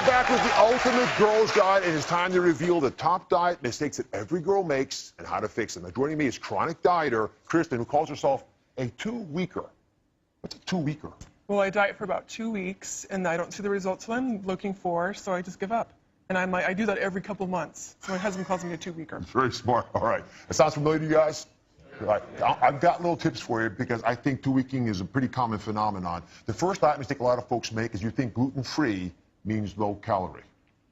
back with the ultimate girls diet, and it's time to reveal the top diet mistakes that every girl makes and how to fix them. Now, joining me is chronic dieter Kristen, who calls herself a two-weeker. What's a two-weeker? Well, I diet for about 2 weeks, and I don't see the results that I'm looking for, so I just give up. And I do that every couple of months. So my husband calls me a two-weeker. Very smart. All right. That sounds familiar to you guys? All right. I've got little tips for you because I think two-weeking is a pretty common phenomenon. The first diet mistake a lot of folks make is you think gluten-free means low calorie.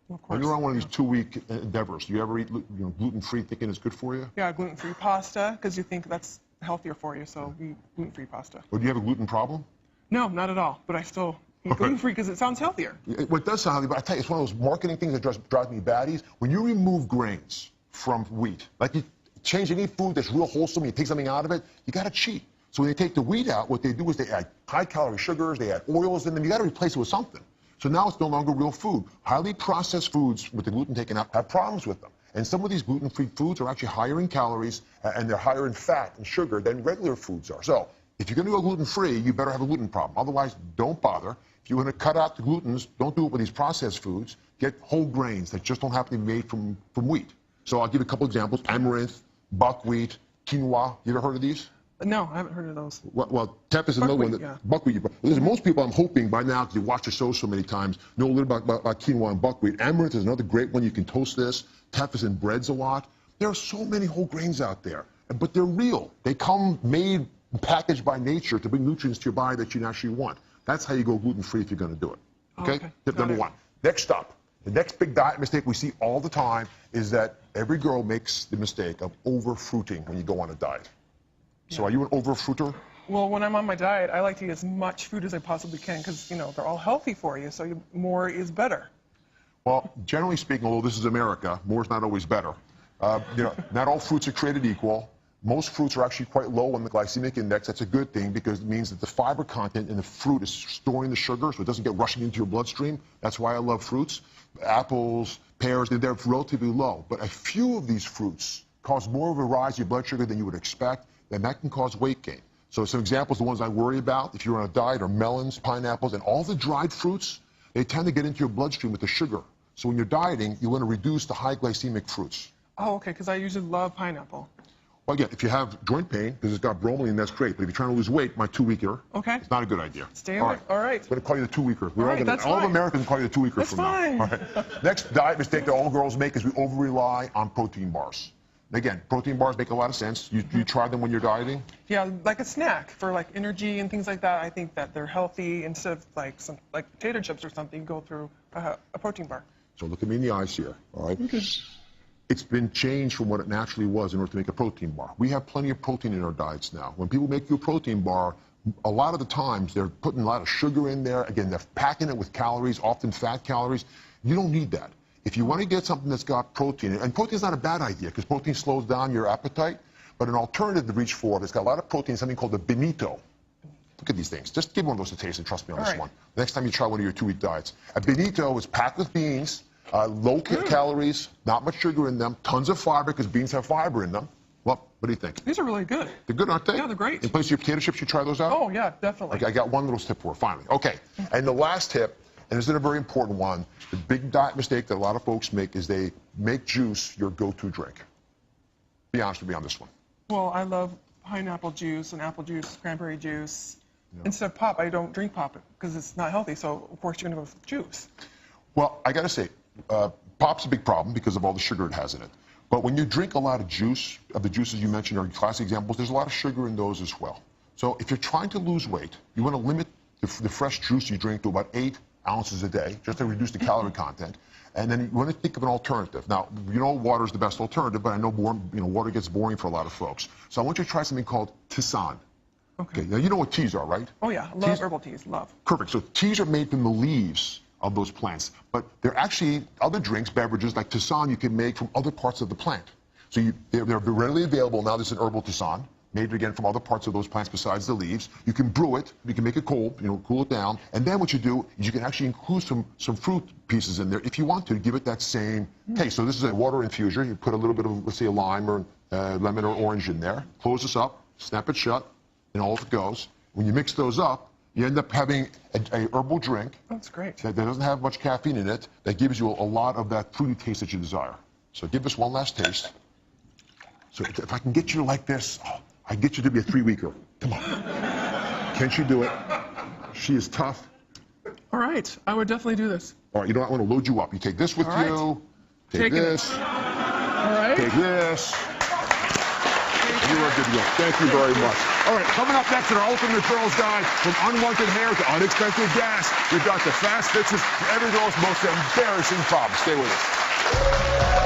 Of course. When you're on one of these two-week endeavors, do you ever eat gluten-free thinking it's good for you? Yeah, gluten-free pasta, because you think that's healthier for you, so eat gluten-free pasta. Or do you have a gluten problem? No, not at all, but I still eat gluten-free because it sounds healthier. Well, it does sound healthy, but I tell you, it's one of those marketing things that drives me batties. When you remove grains from wheat, like you change any food that's real wholesome, you take something out of it, you got to cheat. So when they take the wheat out, what they do is they add high-calorie sugars, they add oils in them, you got to replace it with something. So now it's no longer real food. Highly processed foods with the gluten taken out have problems with them. And some of these gluten-free foods are actually higher in calories and they're higher in fat and sugar than regular foods are. So if you're going to go gluten-free, you better have a gluten problem. Otherwise, don't bother. If you want to cut out the glutens, don't do it with these processed foods. Get whole grains that just don't have to be made from wheat. So I'll give you a couple examples. Amaranth, buckwheat, quinoa. You ever heard of these? No, I haven't heard of those. Well, teff is another one. Yeah. Buckwheat. Listen, most people, I'm hoping by now, because you watch the show so many times, know a little bit about quinoa and buckwheat. Amaranth is another great one. You can toast this. Teff is in breads a lot. There are so many whole grains out there, but they're real. They come made, packaged by nature to bring nutrients to your body that you actually want. That's how you go gluten-free if you're going to do it. Okay? Tip number one. Next up, the next big diet mistake we see all the time is that every girl makes the mistake of over-fruiting when you go on a diet. So are you an over-fruiter? Well, when I'm on my diet, I like to eat as much food as I possibly can because, you know, they're all healthy for you, so more is better. Well, generally speaking, although this is America, more is not always better. Not all fruits are created equal. Most fruits are actually quite low on the glycemic index. That's a good thing because it means that the fiber content in the fruit is storing the sugar so it doesn't get rushing into your bloodstream. That's why I love fruits. Apples, pears, they're relatively low. But a few of these fruits cause more of a rise in your blood sugar than you would expect, and that can cause weight gain. So some examples, the ones I worry about, if you're on a diet, are melons, pineapples, and all the dried fruits. They tend to get into your bloodstream with the sugar. So when you're dieting, you want to reduce the high glycemic fruits. Oh, okay, because I usually love pineapple. Well, again, if you have joint pain, because it's got bromelain, that's great. But if you're trying to lose weight, my two-weeker, it's not a good idea. Stay away. All right. I'm going to call you the two-weeker. All of Americans call you the two-weeker from now. All right. Next diet mistake that all girls make is we over-rely on protein bars. Again, protein bars make a lot of sense. You try them when you're dieting? Yeah, like a snack for like energy and things like that. I think that they're healthy. Instead of like potato chips or something, go through a protein bar. So look at me in the eyes here, all right? It's been changed from what it naturally was in order to make a protein bar. We have plenty of protein in our diets now. When people make you a protein bar, a lot of the times they're putting a lot of sugar in there. Again, they're packing it with calories, often fat calories. You don't need that. If you want to get something that's got protein, and protein is not a bad idea because protein slows down your appetite, but an alternative to reach for that's got a lot of protein is something called the Benito. Look at these things. Just give one of those a taste and trust me on this one. Next time you try one of your two-week diets. A Benito is packed with beans, low calories, not much sugar in them, tons of fiber because beans have fiber in them. Well, what do you think? These are really good. They're good, aren't they? Yeah, they're great. In place of your potato chips, you try those out? Oh, yeah, definitely. Okay, I got one little tip for you, finally. Okay, and the last tip, and this is a very important one, the big diet mistake that a lot of folks make is they make juice your go-to drink. Be honest with me on this one. Well, I love pineapple juice and apple juice, cranberry juice. Yeah. Instead of pop, I don't drink pop because it's not healthy, so of course you're going to go with juice. Well, I got to say, pop's a big problem because of all the sugar it has in it. But when you drink a lot of juice, of the juices you mentioned are classic examples, there's a lot of sugar in those as well. So if you're trying to lose weight, you want to limit the fresh juice you drink to about 8 ounces a day, just to reduce the calorie content. And then you want to think of an alternative. Now, you know water is the best alternative, but I know water gets boring for a lot of folks. So I want you to try something called Tisane. Okay. Now, you know what teas are, right? Oh, yeah. Love herbal teas. Love. Perfect. So teas are made from the leaves of those plants. But there are actually other drinks, beverages like Tisane you can make from other parts of the plant. So they're readily available now. There's an herbal Tisane made again from other parts of those plants besides the leaves. You can brew it. You can make it cold, cool it down. And then what you do is you can actually include some fruit pieces in there if you want to give it that same taste. So this is a water infuser. You put a little bit of, let's say, a lime or lemon or orange in there. Close this up, snap it shut, and off it goes. When you mix those up, You end up having a herbal drink That's great. that doesn't have much caffeine in it, that gives you a lot of that fruity taste that you desire. So give this one last taste. So if I can get you like this, I get you to be a 3-weeker. Come on. Can she do it? She is tough. All right, I would definitely do this. All right, you know what? I want to load you up. You take this with All right. you. Take Taking this. All right. Take this. You are good to go. Thank you very much. All right, coming up next in our Ultimate Girls Guide, from unwanted hair to unexpected gas, we've got the fast fixes for every girl's most embarrassing problems. Stay with us.